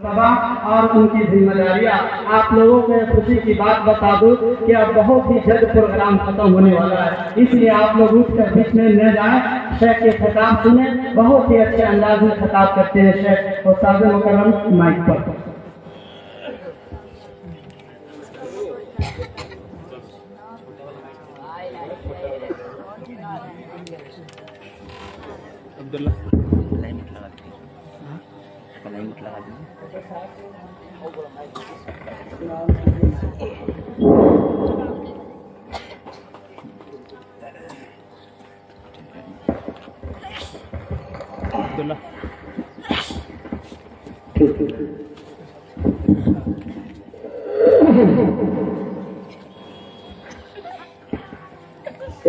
مرتبہ اور ان کی ذمہ داریاں. آپ لوگوں کو خوشی کی بات بتا دوں کہ اب بہت ہی جلد پروگرام ختم ہونے والا ہے، اس لیے آپ لوگ اٹھ کر بیچ میں نہ جائیں، شیخ کے خطاب سنیں. بہت ہی اچھے انداز میں خطاب کرتے ہیں شیخ. استاد مکرم مائک پر. عبداللہ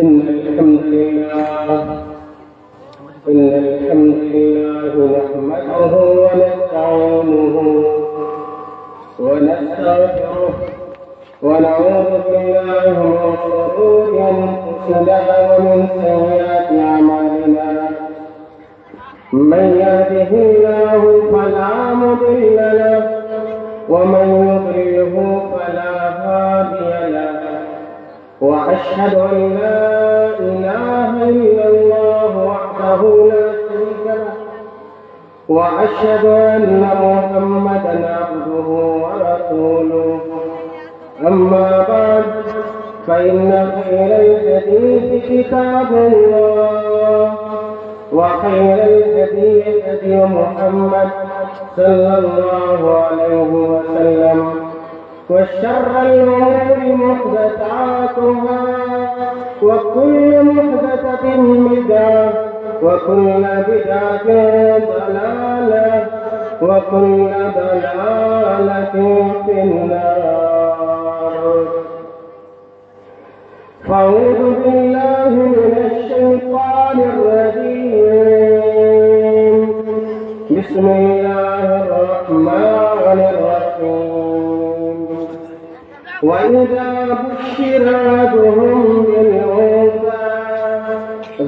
إن الحمد لله نحمده ونستعينه ونستغفره ونعوذ بالله من شرور أنفسنا ومن سيئات أعمالنا. من يهده الله فلا مضل له ومن يضلله فلا هادي له. وأشهد أن لا إله إلا الله وحده لا شريك له وأشهد أن محمدا عبده ورسوله. أما بعد فإن خير الحديث كتاب الله وخير الهدي هدي محمد صلى الله عليه وسلم وشر الأمور محدثاتها وكل محدثة بدعة وكل بدعة ضلالة وكل ضلالة في النار. فأعوذ بالله من الشيطان الرجيم. بسم الله الرحمن الرحيم. وإذا بشر أحدهم بالأنثى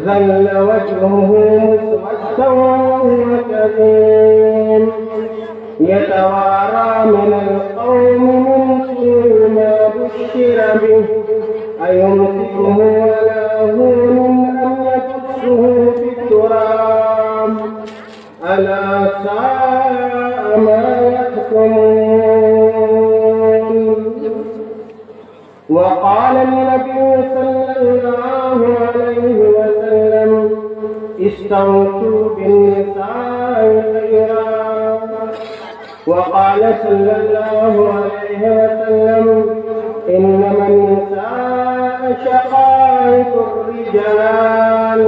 ظل وجهه مسودا وهو كظيم يتوارى من القوم من سوء ما بشر به أيمسكه على هون أم يدسه في التراب ألا ساء ما يحكمون. وقال النبي صلى الله عليه وسلم استوصوا بالنساء خيرا. وقال صلى الله عليه وسلم إنما النساء شقائق الرجال.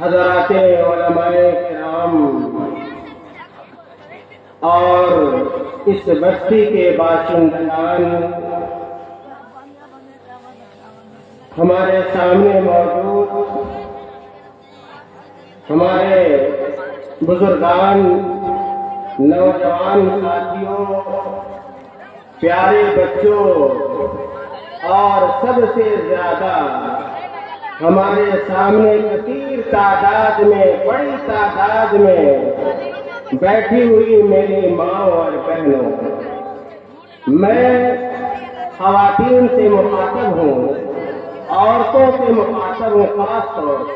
حضرات علماء کرام اور اس بستی کے باشندگان، ہمارے سامنے موجود ہمارے بزرگان، نوجوان ساتھیوں، پیارے بچوں اور سب سے زیادہ ہمارے سامنے کثیر تعداد میں، بڑی تعداد میں بیٹھی ہوئی میری ماں اور بہنوں، میں خواتین سے مخاطب ہوں، عورتوں سے مخاطب ہوں خاص طور سے.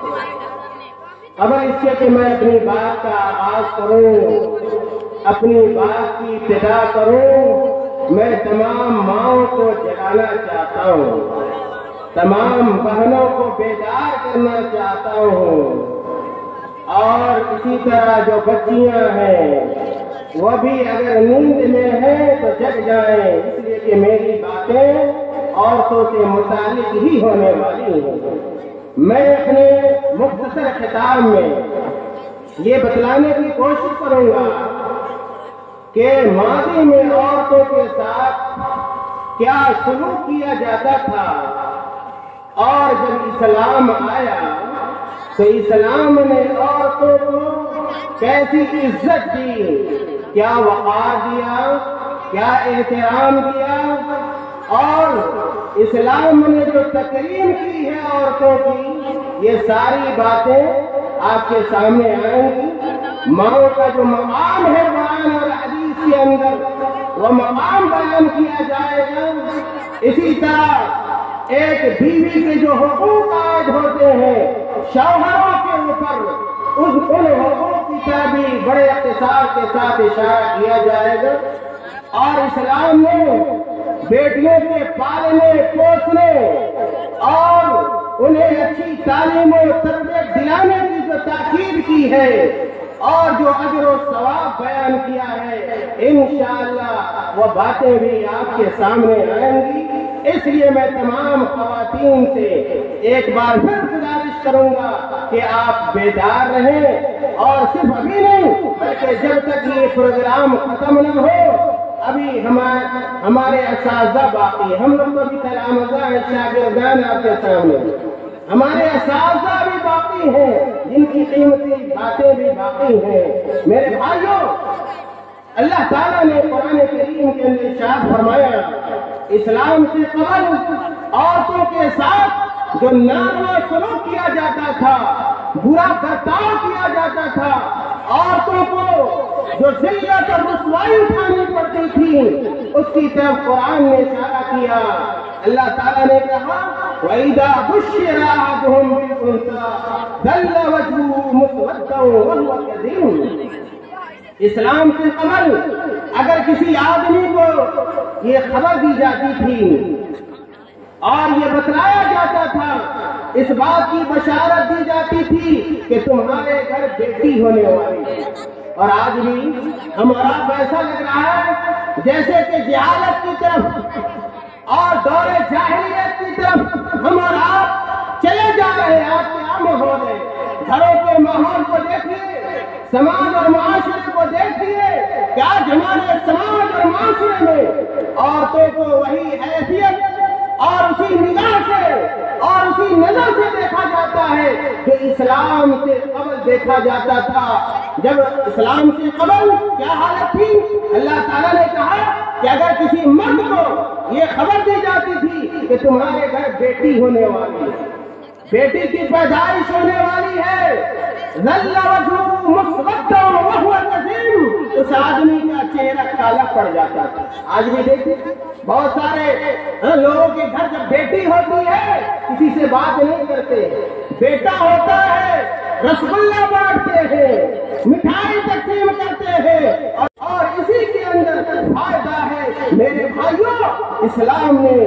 اب اس سے کہ میں اپنی بات کا آغاز کروں، اپنی بات کی ابتدا کروں، میں تمام ماؤں کو جگانا چاہتا ہوں، تمام بہنوں کو بیدار کرنا چاہتا ہوں، اور اسی طرح جو بچیاں ہیں وہ بھی اگر نیند میں ہیں تو جگ جائیں، اس لیے کہ میری باتیں عورتوں سے متعلق ہی ہونے والی ہیں. میں اپنے مختصر خطاب میں یہ بتلانے کی کوشش کروں گا کہ ماضی میں عورتوں کے ساتھ کیا سلوک کیا جاتا تھا، اور جب اسلام آیا تو اسلام نے عورتوں کو کیسی عزت دی، کیا وقار دیا، کیا احترام دیا، اور اسلام نے جو تکریم کی ہے عورتوں کی، یہ ساری باتیں آپ کے سامنے آئیں گی. ماں کا جو مقام ہے قرآن اور حدیث کے اندر وہ مقام بیان کیا جائے گا۔ اسی طرح ایک بیوی کے جو حقوق عائد ہوتے ہیں شوہروں کے اوپر، ان حقوق کی طرح بھی بڑے اختصار کے ساتھ اشارہ کیا جائے گا۔ اور اسلام نے بیٹیوں کے پالنے پوسنے اور انہیں اچھی تعلیم و تربیت دلانے کی جو تاکید کی ہے اور جو اجر و ثواب بیان کیا ہے، انشاءاللہ وہ باتیں بھی آپ کے سامنے آئیں گی۔ اس لیے میں تمام خواتین سے ایک بار پھر گزارش کروں گا کہ آپ بیدار رہیں، اور صرف ابھی نہیں بلکہ جب تک یہ پروگرام ختم نہ ہو۔ ابھی ہمارے اساتذہ باقی، ہم لوگ تو ابھی تلامذہ ہیں، شاگردان آپ کے سامنے، ہمارے اساتذہ بھی باقی ہیں جن کی قیمتی باتیں بھی باقی ہیں۔ میرے بھائیوں، اللہ تعالیٰ نے قرآن کریم کے اندر ارشاد فرمایا، اسلام سے قبل عورتوں کے ساتھ جو ناروا سلوک کیا جاتا تھا، برا برتاؤ کیا جاتا تھا، عورتوں کو جو ذلت اور رسوائی اٹھانی پڑتی تھی، اس کی طرف قرآن نے اشارہ کیا۔ اللہ تعالیٰ نے کہا وَإِذَا بُشِّرَ أَحَدُهُم بِالْأُنثَىٰ ظَلَّ وَجْهُهُ مُسْوَدًّا وَهُوَ كَظِيمٌ۔ اسلام سے قبل اگر کسی آدمی کو یہ خبر دی جاتی تھی اور یہ بتلایا جاتا تھا، اس بات کی بشارت دی جاتی تھی کہ تمہارے گھر بیٹی ہونے والی ہے، اور آج بھی ہمارا ایسا لگ رہا ہے جیسے کہ جہالت کی طرف اور دور جاہلیت کی طرف ہمارا چلے جا رہے ہیں۔ آپ کیا ماحول ہے؟ گھروں کے ماحول کو دیکھیے، سماج اور معاشرے کو دیکھیے، کیا ہمارے سماج اور معاشرے میں عورتوں کو وہی حیثیت اور اسی نگاہ سے اور اسی نظر سے دیکھا جاتا ہے جو اسلام سے قبل دیکھا جاتا تھا۔ جب اسلام سے قبل کیا حالت تھی؟ اللہ تعالیٰ نے کہا کہ اگر کسی مرد کو یہ خبر دی جاتی تھی کہ تمہارے گھر بیٹی ہونے والی ہے، بیٹی کی پیدائش ہونے والی ہے، ظل وجهه مسودا وهو كظيم، اس آدمی کا چہرہ کالا پڑ جاتا تھا۔ آج بھی دیکھیں بہت سارے لوگوں کے گھر جب بیٹی ہوتی ہے کسی سے بات نہیں کرتے، بیٹا ہوتا ہے رسگلہ بانٹتے ہیں، مٹھائی تقسیم کرتے ہیں، اور اسی کے اندر فائدہ ہے۔ میرے بھائیوں، اسلام نے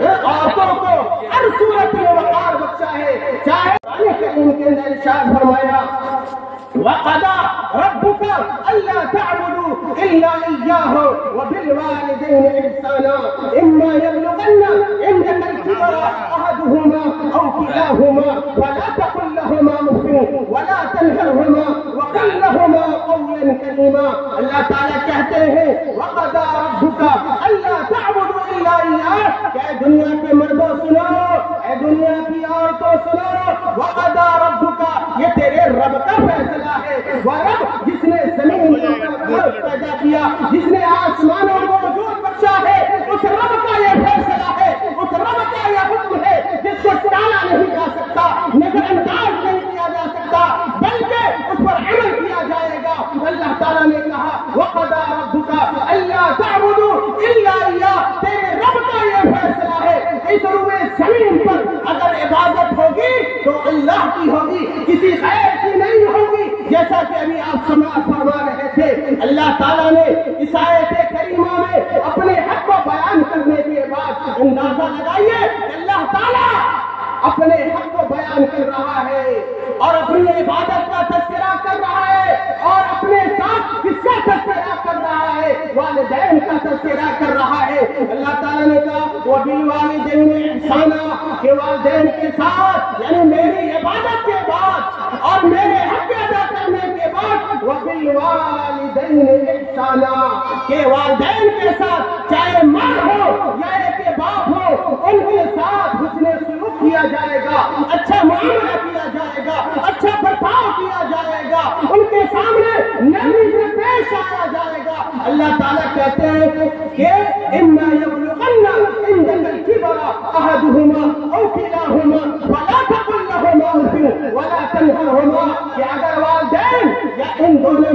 عورتوں کو ہر صورت میں وقار بخشا ہے، چاہے ان کے اندر ارشاد فرمایا وَقَضَىٰ رَبُّكَ أَلَّا تَعْبُدُوا إِلَّا إِيَّاهُ وَبِالْوَالِدَيْنِ إِحْسَانًا إِمَّا يَبْلُغَنَّ عِندَكَ الْكِبَرَ أَحَدُهُمَا أَوْ كِلَاهُمَا فَلَا تَقُل لَّهُمَا أُفٍّ وَلَا تَنْهَرْهُمَا وَقُل لَّهُمَا قَوْلًا كَرِيمًا۔ اللہ تعالیٰ کہتے ہیں وَقَضَىٰ رَبُّكَ أَلَّا تَعْبُدُوا إِلَّا إِيَّاهُ، کہ اے دنیا کے مردوں سنو، اے دنیا کی عورتوں سنو، وَقَضَىٰ رَبُّكَ، یہ تیرے رب کا فیصلہ ہے۔ وہ رب جس نے زمین کو پیدا کیا، جس نے آسمانوں کو وجود بخشا ہے، اس رب کا یہ فیصلہ ہے، اس رب کا یہ حکم ہے جس کو ٹالا نہیں جا سکتا، نظر انداز نہیں کیا جا سکتا، بلکہ اس پر عمل کیا جائے گا۔ اللہ تعالیٰ نے کہا وَقَضَىٰ رَبُّكَ أَلَّا تَعْبُدُوا إِلَّا إِيَّاهُ، تیرے رب کا یہ فیصلہ ہے۔ اس روئے زمین پر اگر عبادت ہوگی تو اللہ کی ہوگی، کسی غیر کی نہیں ہوگی، جیسا کہ ابھی آپ فرما رہے تھے۔ اللہ تعالیٰ نے اس آیت کریمہ میں اپنے حق کو بیان کرنے کے بعد اندازہ لگائیے کہ اللہ تعالیٰ اپنے حق کو بیان کر رہا ہے اور اپنی عبادت کا تذکرہ کر رہا ہے، اور اپنے ساتھ کس کا تذکرہ کر رہا ہے؟ والدین کا تذکرہ کر رہا ہے۔ اللہ تعالیٰ نے کہا وَبِالْوَالِدَيْنِ إِحْسَانًا، کہ والدین کے ساتھ، یعنی میری عبادت کے بعد اور میرے حق ادا کرنے کے بعد وَبِالْوَالِدَيْنِ إِحْسَانًا، کہ والدین کے ساتھ چاہے ماں ہو یا ایک باپ ہو، ان کے ساتھ حسن سلوک کیا جائے گا، اچھا معاملہ کیا جائے گا، اچھا برتاؤ کیا جائے گا، ان کے سامنے نرمی سے پیش آیا جائے گا۔ اللہ تعالیٰ کہتے ہیں کہ إِمَّا يَبْلُغَنَّ عِندَكَ الْكِبَرَ أَحَدُهُمَا أَوْ كِلَاهُمَا فَلَا تَقُل لَّهُمَا أُفٍّ وَلَا تَنْهَرْهُمَا، کہ اگر والدین یا ان دونوں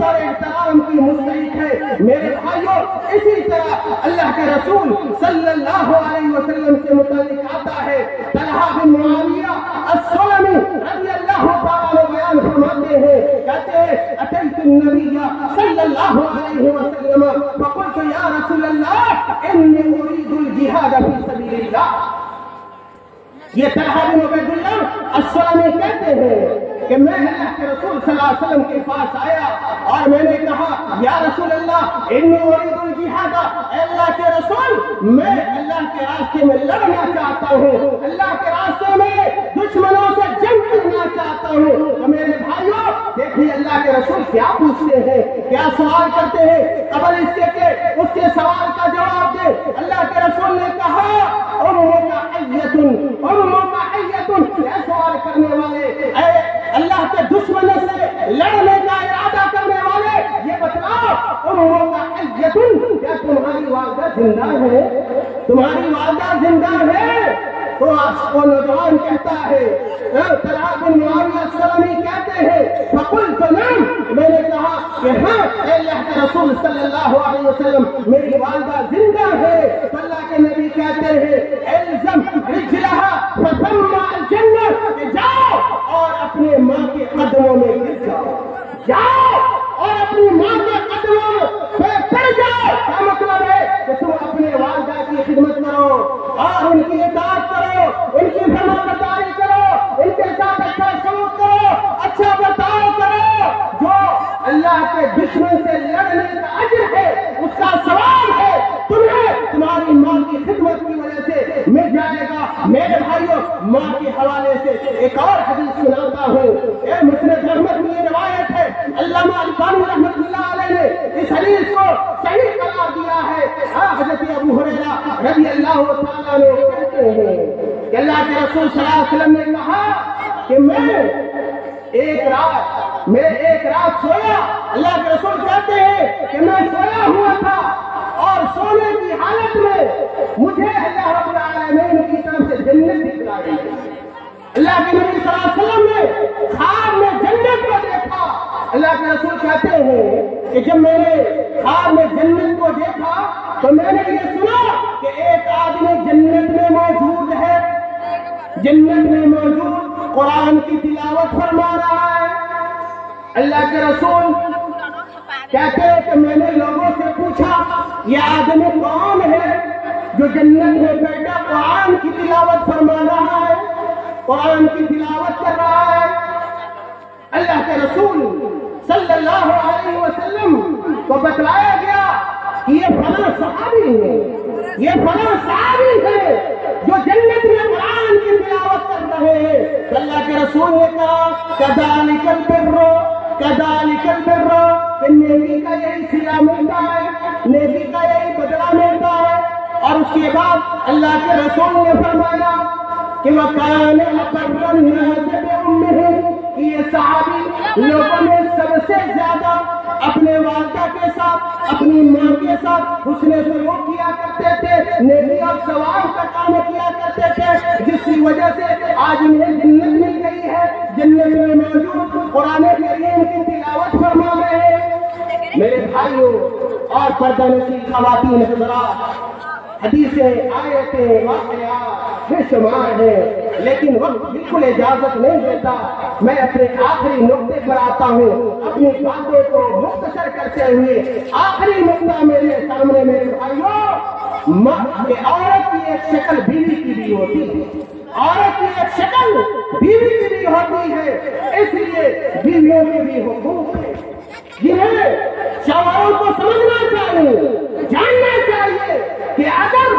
عظمت اور احترام کی مستحق ہے۔ میرے بھائیوں، اسی طرح اللہ کے رسول صلی اللہ علیہ وسلم سے متعلق آتا ہے، طلحہ بن معاویہ السلمی رضی اللہ تعالیٰ بیان فرماتے ہیں، کہتے ہیں اتیت النبی صلی اللہ علیہ وسلم فقلت یا رسول اللہ انی اريد الجہاد فی سبیل اللہ۔ یہ طلحہ بن عبید اللہ السلمی کہتے ہیں کہ میں اللہ کے رسول صلی اللہ علیہ وسلم کے پاس آیا اور میں نے کہا یا رسول اللہ انی اريد الجہاد، اے اللہ کے رسول میں اللہ کے راستے میں لڑنا چاہتا ہوں، اللہ کے راستے میں دشمنوں سے جنگ کرنا چاہتا ہوں۔ تو میرے بھائیوں دیکھیے اللہ کے رسول کیا پوچھتے ہیں، کیا سوال کرتے ہیں، قبل اس کے کہ اس کے سوال کا جواب دے اللہ کے رسول نے کہا امک حیۃ، امک حیۃ، اے سوال کرنے والے، اے اللہ کے دشمنوں سے لڑنے کا ارادہ کرنے والے، یہ بتلاؤ امک حیۃ، کیا تمہاری والدہ زندہ ہے؟ تمہاری والدہ زندہ ہے؟ تو وہ نوجوان کہتا ہے، طلحہ بن معاویہ السلمی کہتے ہیں فقلت نعم، میں نے کہا کہ ہاں اے اللہ کے رسول صلی اللہ علیہ وسلم میری والدہ زندہ ہے۔ تو اللہ کے نبی کہتے ہیں الزم رجلها فثم الجنہ، کہ جاؤ اور اپنے ماں کے قدموں میں گر جاؤ، جاؤ اور اپنی ماں کے قدموں پہ پڑ جاؤ۔ کیا مطلب ہے کہ تم اپنے والدہ کی خدمت کرو اور ان کی اطاعت کرو، ان کی فرمانبرداری کرو، ان کے ساتھ اچھا سلوک کرو، اچھا برتاؤ کرو۔ جو اللہ کے دشمن سے لڑنے کا اجر ہے اس کا ثواب ہے، تمہیں تمہاری ماں کی خدمت کی وجہ سے مل جائے گا۔ میرے بھائیوں ماں کے حوالے سے ایک اور حدیث سناتا ہوں، اے مسند احمد میں یہ روایت ہے، علامہ البانی رحمۃ اللہ علیہ نے اس حدیث کو صحیح قرار دیا ہے۔ حضرت ابو ہریرہ رضی اللہ تعالیٰ نے کہتے ہیں کہ اللہ کے رسول صلی اللہ علیہ وسلم نے کہا کہ میں ایک رات سویا، اللہ کے رسول کہتے ہیں کہ میں سویا ہوا تھا اور سونے کی حالت میں مجھے اللہ رب العالمین کی طرف سے جنت دکھلائی۔ اللہ کے نبی صلی اللہ علیہ وسلم نے خواب میں جنت کو دیکھا۔ اللہ کے رسول کہتے ہیں کہ جب میں نے خواب میں جنت کو دیکھا تو میں نے یہ سنا کہ ایک آدمی جنت میں موجود ہے، جنت میں موجود قرآن کی تلاوت فرما رہا ہے۔ اللہ کے رسول کہتے ہیں کہ میں نے لوگوں سے پوچھا یہ آدمی کون ہے جو جنت میں بیٹھا قرآن کی تلاوت فرما رہا ہے، قرآن کی تلاوت کر رہا ہے؟ اللہ کے رسول صلی اللہ علیہ وسلم کو بتلایا گیا کہ یہ فلاں صحابی ہے، یہ فلاں صحابی ہے جو جنت میں قرآن کی تلاوت کر رہے ہیں۔ اللہ کے رسول نے کہا کذالک البر، کذالک البر، کہ نیکی کا یہی صلہ ملتا ہے، نیکی کا یہی بدلہ ملتا ہے۔ اور اس کے بعد اللہ کے رسول نے فرمایا کہ وَكَانَ أَقَرَّ النَّاسِ بِأُمِّهِ، کہ یہ صحابی لوگوں میں سب سے زیادہ اپنے والدہ کے ساتھ، اپنی ماں کے ساتھ حسن سلوک کیا کرتے تھے، نیکی اور ثواب کا کام کیا کرتے تھے، جس کی وجہ سے آج انہیں جنت مل گئی ہے، جنت میں موجود قرآن کریم کی تلاوت فرما رہے ہیں۔ میرے بھائیوں اور پردہ نشین خواتین حضرات، حدیثیں، آیتیں، واقعات بے شمار ہیں، لیکن وقت بالکل اجازت نہیں دیتا۔ میں اپنے آخری نقطے پر آتا ہوں، اپنی باتوں کو مختصر کرتے ہوئے آخری نقطہ میرے سامنے میرے بھائیوں، کہ عورت کی ایک شکل بیوی کی بھی ہوتی ہے، عورت کی ایک شکل بیوی کی بھی ہوتی ہے، اس لیے بیویوں کے بھی حقوق ہیں جنہیں شوہروں کو سمجھنا چاہیے، جاننا چاہیے کہ اگر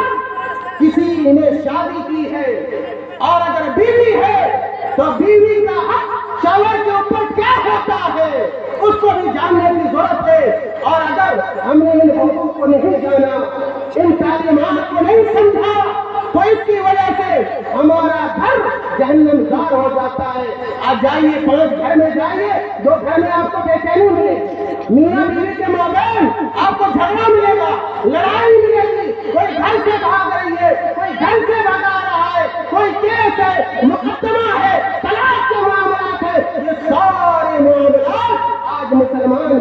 کسی نے شادی کی ہے اور اگر بیوی ہے تو بیوی کا حق شوہر کے اوپر کیا ہوتا ہے اس کو بھی جاننے کی ضرورت ہے۔ اور اگر ہم نے ان حقوق کو نہیں جانا، ان تعلیمات کو نہیں سمجھا تو اس کی وجہ سے ہمارا گھر جہنم زار ہو جاتا ہے۔ آپ جائیے 5 گھر میں جائیے، 2 گھر میں آپ کو بے چینی ملے گی، میاں بیوی کے مابین آپ کو جھگڑا ملے گا، لڑائی ملے گی، کوئی گھر سے بھاگ رہی ہے، کوئی گھر سے بھگا رہا ہے، کوئی کیس ہے، مقدمہ ہے، طلاق کے معاملات ہے، یہ سارے معاملات آج مسلمان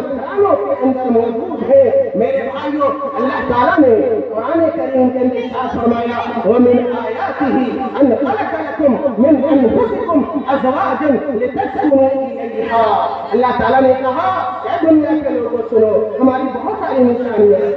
آياته أن خلق لكم من أنفسكم أزواجا لتسكنوا إليها. اللہ تعالیٰ نے کہا کہ دنیا کے لوگوں سنو، ہماری بہت ساری نشانیاں ہیں،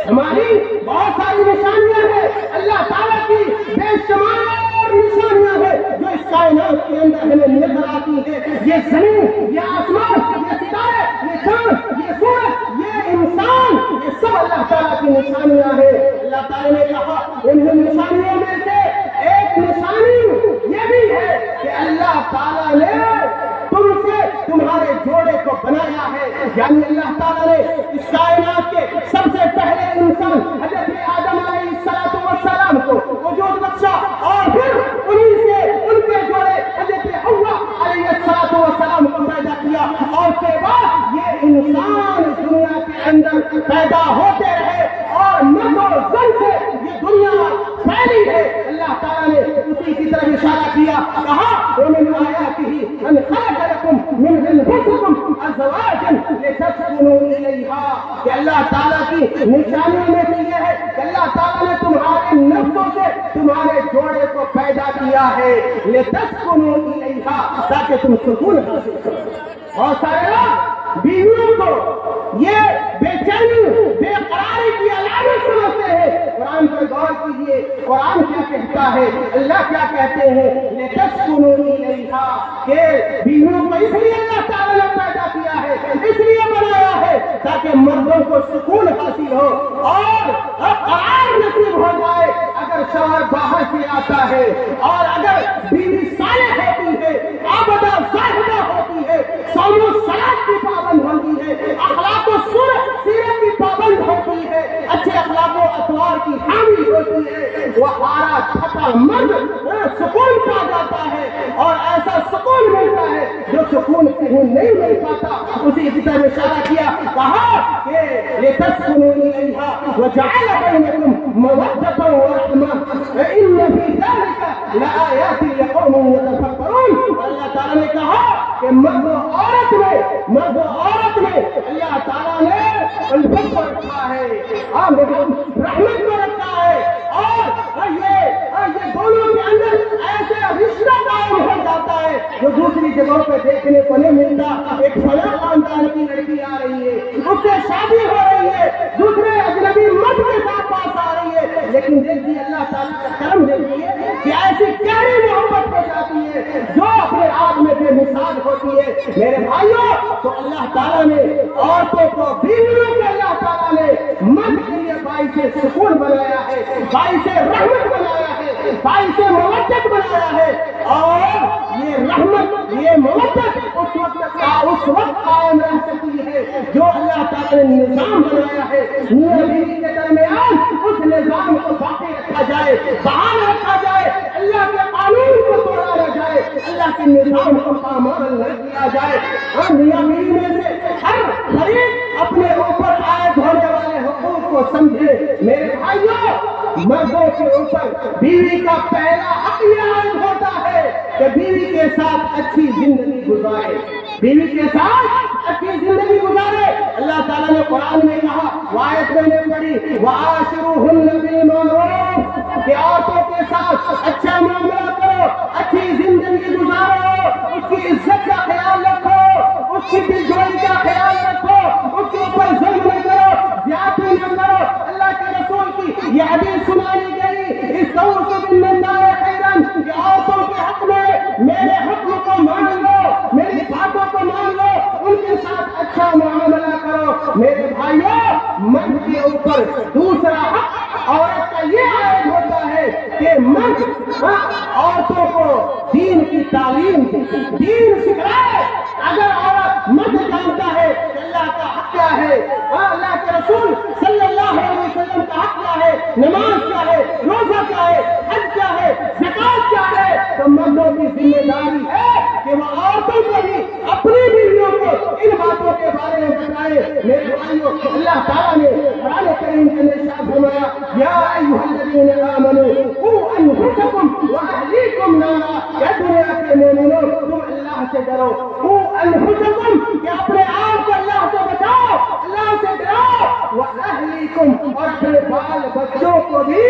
ہماری بہت ساری نشانیاں ہیں، اللہ تعالیٰ کی بے شمار نشانیاں ہیں جو اس کائنات کے اندر ہمیں نظر آتی ہے. یہ زمین، یہ آسمان، یہ ستارے، یہ چاند، یہ سورج، یہ انسان، یہ سب اللہ تعالیٰ کی نشانیاں ہیں. اللہ تعالیٰ نے کہا ان نشانیوں میں سے ایک نشانی یہ بھی ہے کہ اللہ تعالیٰ نے تم سے تمہارے جوڑے کو بنایا ہے. یعنی اللہ تعالیٰ نے اس کائنات کے سب سے پہلے انسان حضرت آدم علیہ السلام کو وجود بخشا اور پھر انہی سے ان کے جوڑے حضرت حوا علیہ السلام کو پیدا کیا اور اس کے بعد یہ انسان اس دنیا کے اندر پیدا ہوتے رہے اور مرد و زن سے یہ دنیا پھیلی ہے. اللہ تعالیٰ نے اسی کی طرف اشارہ کیا، کہا ومن آیاتہ ان خلق لکم من انفسکم ازواجا لتسکنوا الیہا، کہ اللہ تعالیٰ کی نشانیوں میں سے یہ ہے کہ اللہ تعالیٰ نے تمہارے نفسوں سے تمہارے جوڑے کو پیدا کیا ہے لتسکنوا الیہا، تاکہ تم سکون حاصل کرو. بہت سارے لوگ بیویوں کو یہ بے چینی بے قراری کی علامت سمجھتے ہیں. قرآن پر غور کیجیے، قرآن کیا کہتا ہے، اللہ کیا کہتے ہیں، لتسکنوا الیہا، کہ بیویوں کو اس لیے اللہ تعالیٰ نے پیدا کیا ہے، اس لیے بنایا ہے تاکہ مردوں کو سکون حاصل ہو اور قرار نصیب ہو جائے. اگر شوہر باہر سے آتا ہے اور اگر بیوی صالح ہوتی ہے، عابدہ زاہدہ ہوتی ہے، صوم و صلاۃ کی پابند ہوتی ہے، اخلاق و سیرت کی پابند ہوتی ہے، اچھے اخلاق و اطوار کی حامل ہوتی ہے، وہ ہارا چھٹا مرد سکون پا جاتا ہے اور ایسا سکون ملتا ہے جو سکون کہیں نہیں مل پاتا. اسی کی طرح اشارہ کیا، کہا کہ لتسکنوا الیہا وجعل بینکم مودۃ ورحمۃ ان فی ذلک لآیات لقوم یتفکرون. اللہ تعالیٰ نے کہا کہ مرد و عورت میں اللہ تعالیٰ نے الفت کو رکھا ہے، رحمت کو رکھا ہے اور یہ دونوں کے اندر ایسے رشتہ قائم ہو جاتا ہے جو دوسری جگہوں پہ دیکھنے کو نہیں ملتا. ایک فلاں خاندان کی لڑکی آ رہی ہے، اس سے شادی ہو رہی ہے، دوسرے اجنبی مرد کے ساتھ پاس آ رہی ہے، لیکن دیکھیے اللہ تعالیٰ کا کرم دیکھیے کہ ایسی گہری محبت ہو جاتی ہے جو اپنے آپ میں بے مثال ہوتی ہے. میرے بھائیوں، تو اللہ تعالیٰ نے عورتوں کو، بیویوں کو اللہ تعالیٰ نے مرد کے لیے باعث سکون بنایا ہے، باعث رحمت بنایا ہے، باعث مودت بنایا ہے. اور یہ رحمت، یہ مودت اس وقت قائم رہ سکتی ہے جو اللہ تعالیٰ نے نظام بنایا ہے. میاں بیوی کے درمیان اس نظام کو باقی رکھا جائے، بحال رکھا جائے، اللہ کے قانون کو توڑا نہ جائے، اللہ کے نظام کو پامال نہ کیا جائے. ہم میاں بیوی میں سے ہر فریق اپنے اوپر عائد ہونے والے حقوق کو سمجھے. میرے بھائیوں، مردوں کے اوپر بیوی کا پہلا حق یہ عائد ہوتا ہے کہ بیوی کے ساتھ اچھی زندگی گزارے، بیوی کے ساتھ اچھی زندگی گزارے. اللہ تعالیٰ نے قرآن میں کہا، آیت میں نے پڑھی، وَعَاشِرُوهُنَّ بِالْمَعْرُوفِ، کہ عورتوں کے ساتھ اچھا معاملہ کرو، اچھی زندگی گزارو، اس کی عزت کا خیال رکھو، اس کی دلجوئی کا خیال رکھو، اس کے اوپر ظلم نہ کرو، زیادتی نہ کرو. اللہ کے رسول کی یہ حدیث سنائی گئی، استوصوا بالنساء خیرا، کہ عورتوں کے حق میں میرے حکم کو مان لو، میری باتوں کو مان لو، ان کے ساتھ اچھا معاملہ کرو. میرے بھائیوں، مرد کے اوپر دوسرا حق عورت کا یہ عائد ہوتا ہے کہ مرد عورتوں کو دین کی تعلیم دین سکھائے. اگر عورت مرد جانتا ہے کہ اللہ کا حق کیا ہے، اللہ کے رسول صلی اللہ علیہ وسلم کا حق کیا ہے، نماز کیا ہے، روزہ کیا ہے، حج کیا ہے، زکات کیا ہے، تو مردوں کی ذمہ داری ہے کہ وہ عورتوں کو بھی اپنی بیویوں کو ان باتوں کے بارے میں بتائے. میرے بھائیوں، اللہ تعالیٰ نے قرآن کریم کے اندر ارشاد فرمایا، یا ایھا الذین آمنوا قوا انفسکم واہلیکم نارا، کہ دنیا کے مومنوں تم اللہ سے ڈرو، انفسکم کہ اپنے آپ کو اللہ سے بچاؤ، اللہ سے ڈراؤ، واہلیکم اور اپنے بال بچوں کو بھی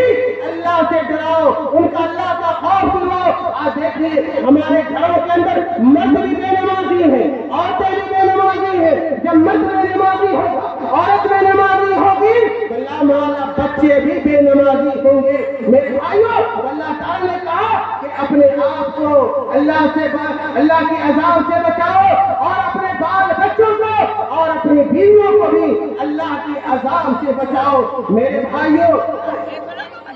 اللہ سے ڈراؤ، ان کا اللہ کا خوف دلاؤ۔ آج دیکھیے ہمارے گھروں کے اندر مرد بھی بے نمازی ہیں، عورتیں بھی بے نمازی ہیں۔ جب مرد بے نمازی ہوگا، عورت بے نمازی ہوگی تو اللہ مولا بچے بھی بے نمازی ہوں گے۔ میرے بھائیوں، اللہ تعالیٰ نے کہا کہ اپنے آپ کو اللہ کی عذاب سے بچاؤ اور اپنے بال بچوں کو اور اپنی بیویوں کو بھی اللہ کی عذاب سے بچاؤ۔ میرے بھائیوں،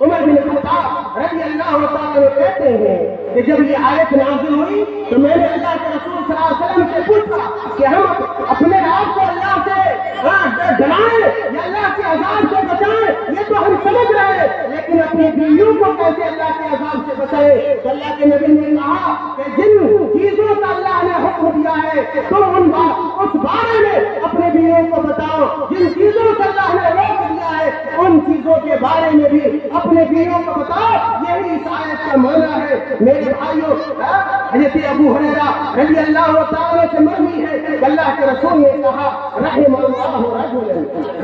عمر بن خطاب رضی اللہ تعالیٰ عنہ کہتے ہیں کہ جب یہ آیت نازل ہوئی تو میں نے اللہ کے رسول صلی اللہ علیہ وسلم سے پوچھا کہ ہم اپنے آپ کو اللہ سے ڈرائیں یا اللہ کے عذاب سے بچائیں، یہ تو ہم سمجھ رہے ہیں، لیکن اپنی بیویوں کو کیسے اللہ کے عذاب سے بچائیں؟ تو اللہ کے نبی نے کہا کہ جن چیزوں کا اللہ نے حکم دیا ہے تم اس بارے میں اپنے بیویوں کو بتاؤ، جن چیزوں سے اللہ نے روک دیا ہے ان چیزوں کے بارے میں بھی اپنے بیویوں کو بتاؤ۔ یہی اس آیت کا معنی ہے۔ میرے بھائیوں، حضرت ابو ہریرہ رضی اللہ تعالیٰ سے مروی ہے کہ اللہ کے رسول نے کہا رحم اللہ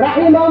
رجلا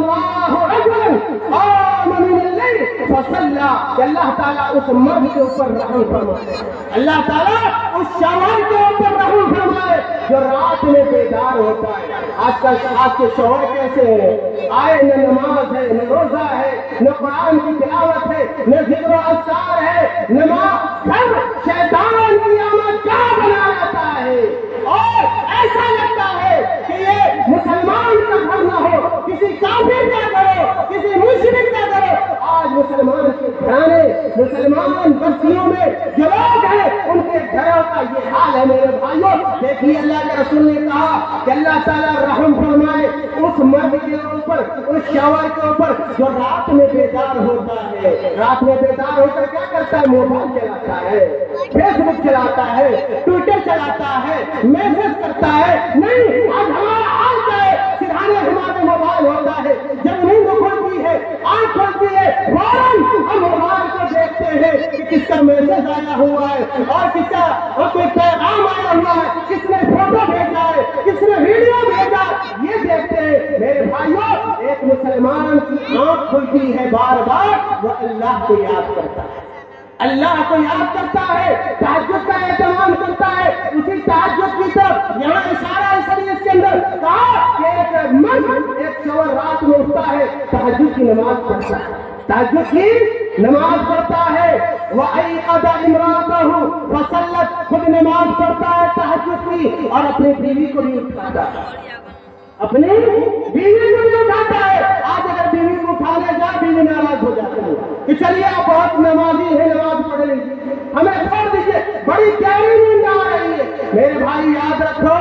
قام من اللیل فصلی، کہ اللہ تعالیٰ اس مرد کے اوپر رحم فرمائے، اللہ تعالیٰ اس شوہر کے اوپر رحم فرمائے جو رات میں بیدار ہوتا ہے۔ آج کے شوہر کیسے ہیں؟ آئے نہ نماز ہے، نہ روزہ ہے، نہ قرآن کی تلاوت ہے، نہ ذکر و اذکار ہے، نماز گھر شیطان کی آمد کا بنا رہتا ہے اور ایسا لگتا ہے کہ یہ مسلمان کا گھر نہ ہو، کسی کافر کا کرو، کسی مشرک کا کرو۔ آج مسلمان کے گھرانے، مسلمان بستیوں میں جو لوگ ہیں ان کے گھروں کا یہ حال ہے۔ میرے بھائیوں، دیکھیے اللہ کے رسول نے کہا کہ اللہ تعالیٰ رحم فرمائے اس مرد کے اوپر، اس شوہر کے اوپر جو رات میں بیدار ہوتا ہے۔ رات میں بیدار ہو کر کیا کرتا ہے؟ موبائل چلاتا ہے، فیس بک چلاتا ہے، ٹویٹر چلاتا ہے، میسج کرتا ہے۔ نہیں، آج ہمارا حال کیا ہے؟ سرحانے ہمارے موبائل ہوتا ہے، جب نیند کھلتی ہے، آنکھ کھلتی ہے، فوراً ہم موبائل کو دیکھتے ہیں کہ کس کا میسج آیا ہوا ہے اور کس کا کوئی پیغام آیا ہوا ہے، کس نے فوٹو بھیجا ہے، کس نے ویڈیو بھیجا، یہ دیکھتے ہیں۔ میرے بھائیوں، ایک مسلمان کی آنکھ کھلتی ہے بار بار، وہ اللہ کو یاد کرتا ہے، اللہ کو یاد کرتا ہے، تہجد کا اہتمام کرتا ہے۔ اسی تہجد کی طرف یہاں اشارہ اس حدیث کے اندر کہا کہ ایک مرد، ایک شوہر رات میں اٹھتا ہے، تہجد کی نماز پڑھتا ہے، تہجد کی نماز پڑھتا ہے، وَأَيْقَظَ امْرَأَتَهُ فَصَلَّتْ، خود نماز پڑھتا ہے تہجد کی اور اپنی بیوی کو بھی اٹھاتا ہے، اپنی بیوی کو بھی اٹھاتا ہے۔ آج اگر بیوی کو اٹھانے جا، بیوی ناراض ہو جاتی ہے کہ چلیے آپ بہت نمازی ہیں، نماز پڑھ لیجیے، ہمیں چھوڑ دیجیے، بڑی پیاری نیند آ رہی ہے۔ میرے بھائی یاد رکھو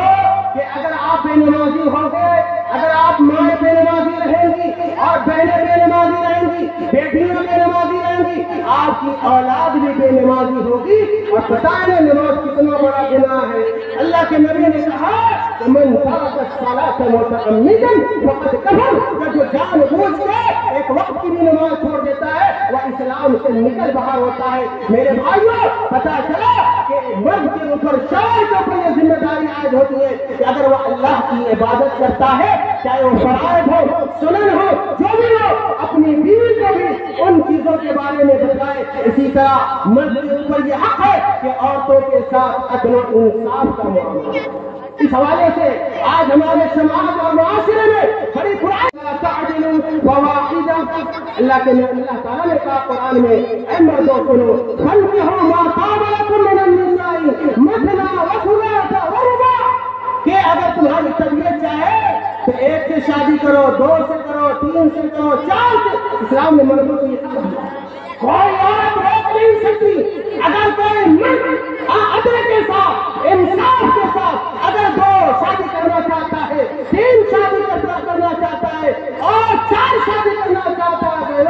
کہ اگر آپ بے نمازی ہوں گے، اگر آپ مائیں بے نمازی رہیں گی اور بہنیں بے نمازی رہیں گی، بیٹیاں بے نمازی رہیں گی، آپ کی اولاد بھی بے نمازی ہوگی۔ اور پتہ ہے نماز کتنا بڑا گناہ ہے۔ اللہ کے نبی نے کہا کہ من ترک الصلاۃ متعمدا فقد کفر، کہ جو جان بوجھ کے ایک وقت کی بھی نماز چھوڑ دیتا ہے وہ اسلام سے نکل باہر ہوتا ہے۔ میرے بھائیوں، پتہ چلا کہ مرد کے اوپر، شوہر کے اوپر یہ ذمہ داری عائد ہوتی ہے کہ اگر وہ اللہ کی عبادت کرتا ہے، چاہے وہ فرائض ہو، سنن ہو، جو بھی ہو، اپنی بیوی کو بھی ان چیزوں کے بارے میں بتائے۔ اسی طرح مرد کے اوپر یہ حق ہے کہ عورتوں کے ساتھ عدل و انصاف کا معاملہ۔ اس حوالے سے آج ہمارے سماج اور معاشرے میں بڑی برائی اللہ کے اللہ تعالیٰ نے کہا قرآن میں، اے مردوں سنو، فانکحوا ما طاب لکم من النساء مثنی وثلاث ورباع، کہ اگر تمہاری طبیعت چاہے تو ایک سے شادی کرو، دو سے کرو، تین سے کرو، چار سے۔ اسلام نے مردوں کو یہ کہا، کوئی عورت روک نہیں سکتی۔ اگر کوئی مرد عدل کے ساتھ، انصاف کے ساتھ اگر دو شادی کرنا چاہتا ہے، تین شادی کرنا چاہتا ہے اور چار شادی کرنا چاہتا ہے،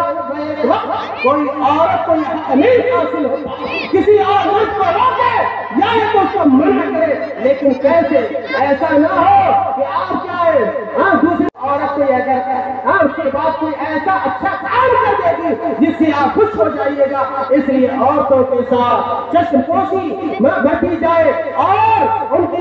کوئی عورت کو یہ حق نہیں حاصل ہوتا کسی اور مرد کو روکے یا تو اس کو منع کرے۔ لیکن کیسے؟ ایسا نہ ہو کہ آپ چاہے دوسری عورت کو یہ اگر اس کے بعد کوئی ایسا اچھا کام کر دے گی جس سے آپ خوش ہو جائیے گا۔ اس لیے عورتوں کے ساتھ چشم پوشی برتی جائے اور ان کی